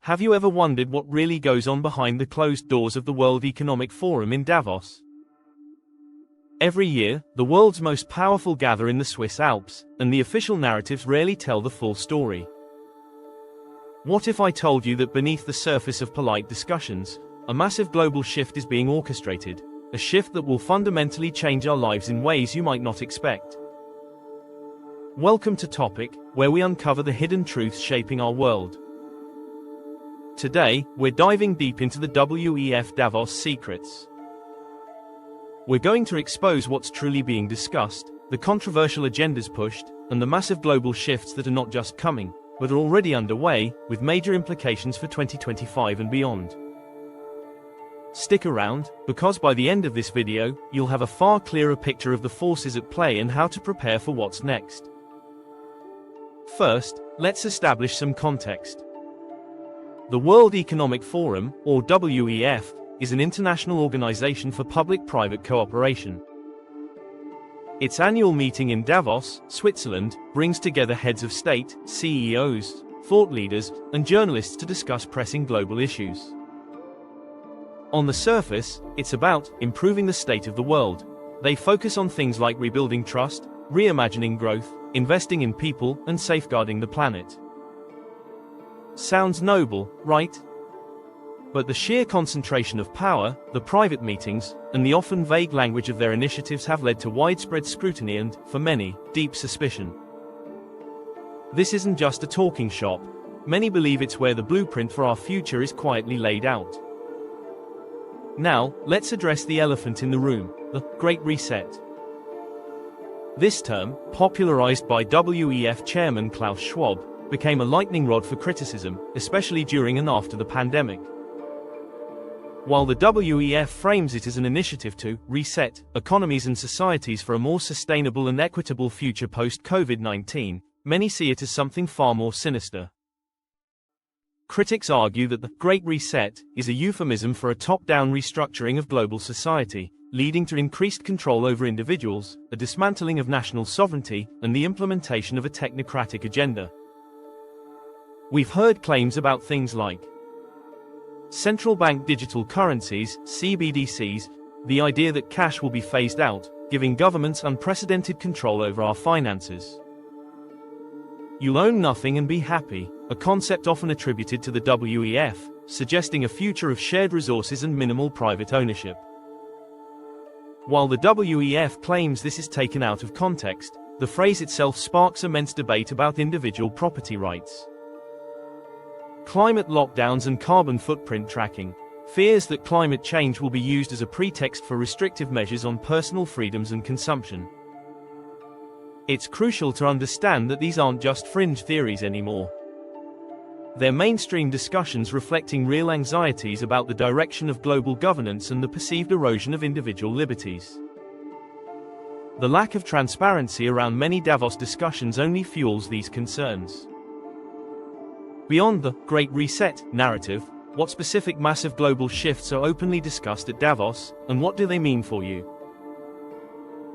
Have you ever wondered what really goes on behind the closed doors of the World Economic Forum in Davos? Every year, the world's most powerful gather in the Swiss Alps, and the official narratives rarely tell the full story. What if I told you that beneath the surface of polite discussions, a massive global shift is being orchestrated, a shift that will fundamentally change our lives in ways you might not expect? Welcome to Topic, where we uncover the hidden truths shaping our world. Today, we're diving deep into the WEF Davos secrets. We're going to expose what's truly being discussed, the controversial agendas pushed, and the massive global shifts that are not just coming, but are already underway, with major implications for 2025 and beyond. Stick around, because by the end of this video, you'll have a far clearer picture of the forces at play and how to prepare for what's next. First, let's establish some context. The World Economic Forum, or WEF, is an international organization for public-private cooperation. Its annual meeting in Davos, Switzerland, brings together heads of state, CEOs, thought leaders, and journalists to discuss pressing global issues. On the surface, it's about improving the state of the world. They focus on things like rebuilding trust, reimagining growth, investing in people, and safeguarding the planet. Sounds noble, right? But the sheer concentration of power, the private meetings, and the often vague language of their initiatives have led to widespread scrutiny and, for many, deep suspicion. This isn't just a talking shop. Many believe it's where the blueprint for our future is quietly laid out. Now, let's address the elephant in the room, the Great Reset. This term, popularized by WEF chairman Klaus Schwab, became a lightning rod for criticism, especially during and after the pandemic. While the WEF frames it as an initiative to reset economies and societies for a more sustainable and equitable future post-COVID-19, many see it as something far more sinister. Critics argue that the Great Reset is a euphemism for a top-down restructuring of global society, leading to increased control over individuals, a dismantling of national sovereignty, and the implementation of a technocratic agenda. We've heard claims about things like Central Bank Digital Currencies, CBDCs, the idea that cash will be phased out, giving governments unprecedented control over our finances. You'll own nothing and be happy, a concept often attributed to the WEF, suggesting a future of shared resources and minimal private ownership. While the WEF claims this is taken out of context, the phrase itself sparks immense debate about individual property rights. Climate lockdowns and carbon footprint tracking, fears that climate change will be used as a pretext for restrictive measures on personal freedoms and consumption. It's crucial to understand that these aren't just fringe theories anymore. They're mainstream discussions reflecting real anxieties about the direction of global governance and the perceived erosion of individual liberties. The lack of transparency around many Davos discussions only fuels these concerns. Beyond the Great Reset narrative, what specific massive global shifts are openly discussed at Davos, and what do they mean for you?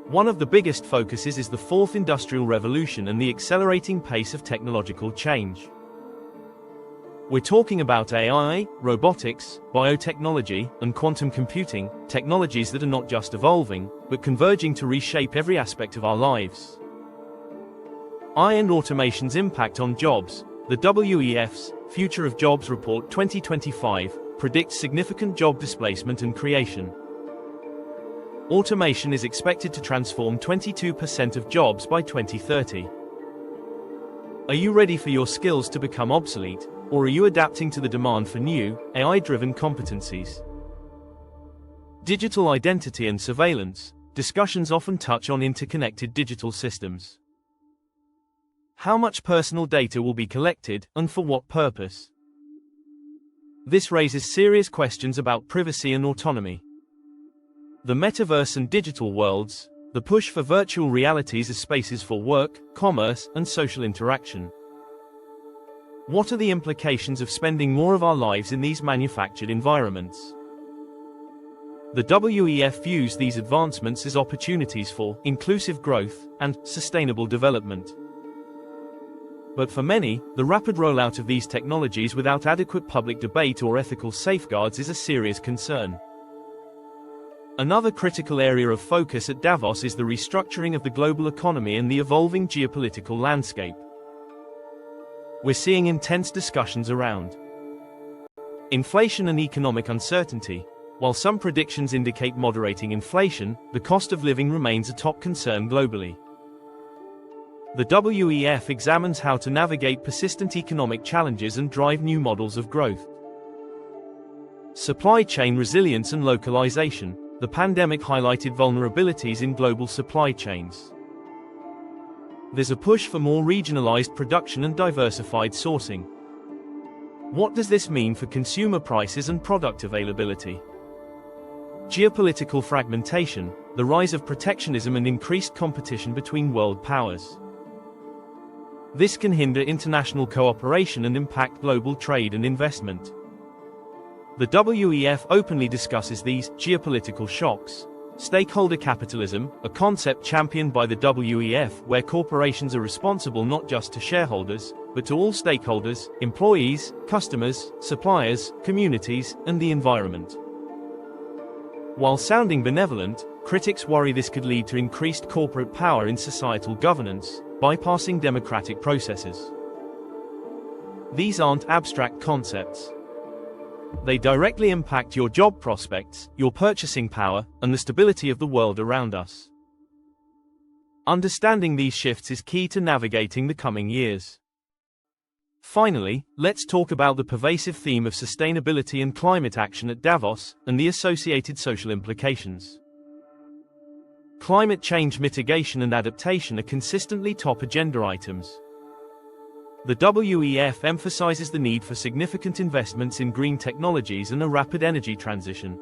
One of the biggest focuses is the Fourth Industrial Revolution and the accelerating pace of technological change. We're talking about AI, robotics, biotechnology, and quantum computing, technologies that are not just evolving, but converging to reshape every aspect of our lives. AI and automation's impact on jobs. The WEF's Future of Jobs Report 2025 predicts significant job displacement and creation. Automation is expected to transform 22% of jobs by 2030. Are you ready for your skills to become obsolete, or are you adapting to the demand for new, AI-driven competencies? Digital identity and surveillance. Discussions often touch on interconnected digital systems. How much personal data will be collected, and for what purpose? This raises serious questions about privacy and autonomy. The metaverse and digital worlds, the push for virtual realities as spaces for work, commerce, and social interaction. What are the implications of spending more of our lives in these manufactured environments? The WEF views these advancements as opportunities for inclusive growth and sustainable development. But for many, the rapid rollout of these technologies without adequate public debate or ethical safeguards is a serious concern. Another critical area of focus at Davos is the restructuring of the global economy and the evolving geopolitical landscape. We're seeing intense discussions around inflation and economic uncertainty. While some predictions indicate moderating inflation, the cost of living remains a top concern globally. The WEF examines how to navigate persistent economic challenges and drive new models of growth. Supply chain resilience and localization. The pandemic highlighted vulnerabilities in global supply chains. There's a push for more regionalized production and diversified sourcing. What does this mean for consumer prices and product availability? Geopolitical fragmentation, the rise of protectionism and increased competition between world powers. This can hinder international cooperation and impact global trade and investment. The WEF openly discusses these geopolitical shocks. Stakeholder capitalism, a concept championed by the WEF where corporations are responsible not just to shareholders, but to all stakeholders, employees, customers, suppliers, communities, and the environment. While sounding benevolent, critics worry this could lead to increased corporate power in societal governance, bypassing democratic processes. These aren't abstract concepts. They directly impact your job prospects, your purchasing power, and the stability of the world around us. Understanding these shifts is key to navigating the coming years. Finally, let's talk about the pervasive theme of sustainability and climate action at Davos, and the associated social implications. Climate change mitigation and adaptation are consistently top agenda items. The WEF emphasizes the need for significant investments in green technologies and a rapid energy transition.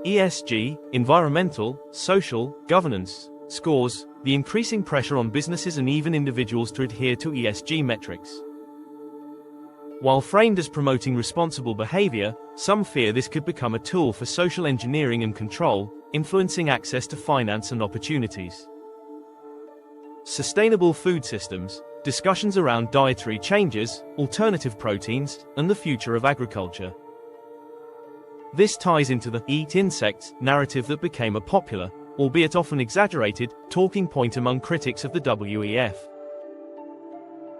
ESG, environmental, social, governance, scores the increasing pressure on businesses and even individuals to adhere to ESG metrics. While framed as promoting responsible behavior, some fear this could become a tool for social engineering and control, influencing access to finance and opportunities. Sustainable food systems. Discussions around dietary changes, alternative proteins, and the future of agriculture. This ties into the "eat insects" narrative that became a popular, albeit often exaggerated, talking point among critics of the WEF.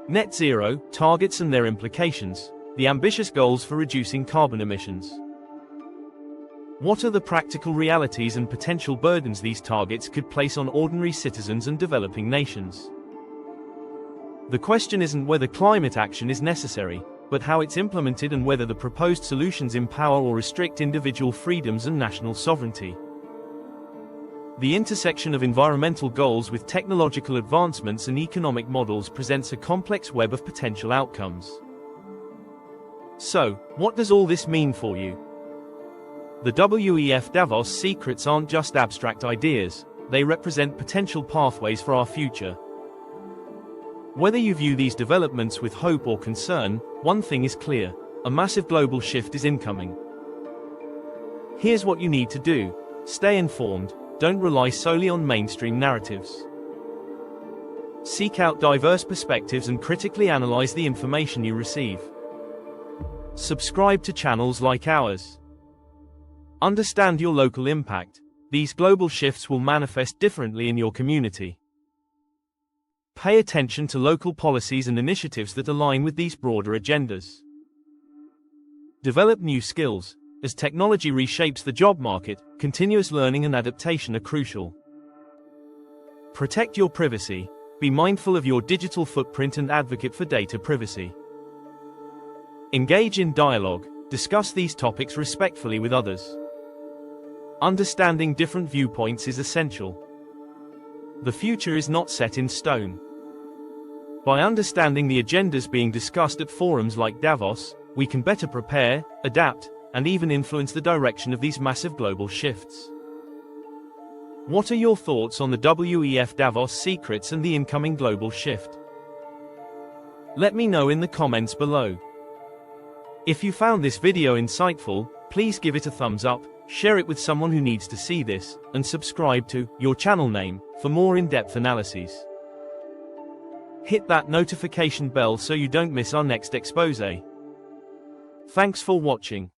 Net zero targets and their implications, the ambitious goals for reducing carbon emissions. What are the practical realities and potential burdens these targets could place on ordinary citizens and developing nations? The question isn't whether climate action is necessary, but how it's implemented and whether the proposed solutions empower or restrict individual freedoms and national sovereignty. The intersection of environmental goals with technological advancements and economic models presents a complex web of potential outcomes. So, what does all this mean for you? The WEF Davos secrets aren't just abstract ideas, they represent potential pathways for our future. Whether you view these developments with hope or concern, one thing is clear: a massive global shift is incoming. Here's what you need to do: stay informed, don't rely solely on mainstream narratives. Seek out diverse perspectives and critically analyze the information you receive. Subscribe to channels like ours. Understand your local impact. These global shifts will manifest differently in your community. Pay attention to local policies and initiatives that align with these broader agendas. Develop new skills. As technology reshapes the job market, continuous learning and adaptation are crucial. Protect your privacy. Be mindful of your digital footprint and advocate for data privacy. Engage in dialogue. Discuss these topics respectfully with others. Understanding different viewpoints is essential. The future is not set in stone. By understanding the agendas being discussed at forums like Davos, we can better prepare, adapt, and even influence the direction of these massive global shifts. What are your thoughts on the WEF Davos secrets and the incoming global shift? Let me know in the comments below. If you found this video insightful, please give it a thumbs up, share it with someone who needs to see this, and subscribe to your channel name for more in-depth analyses. Hit that notification bell so you don't miss our next expose. Thanks for watching.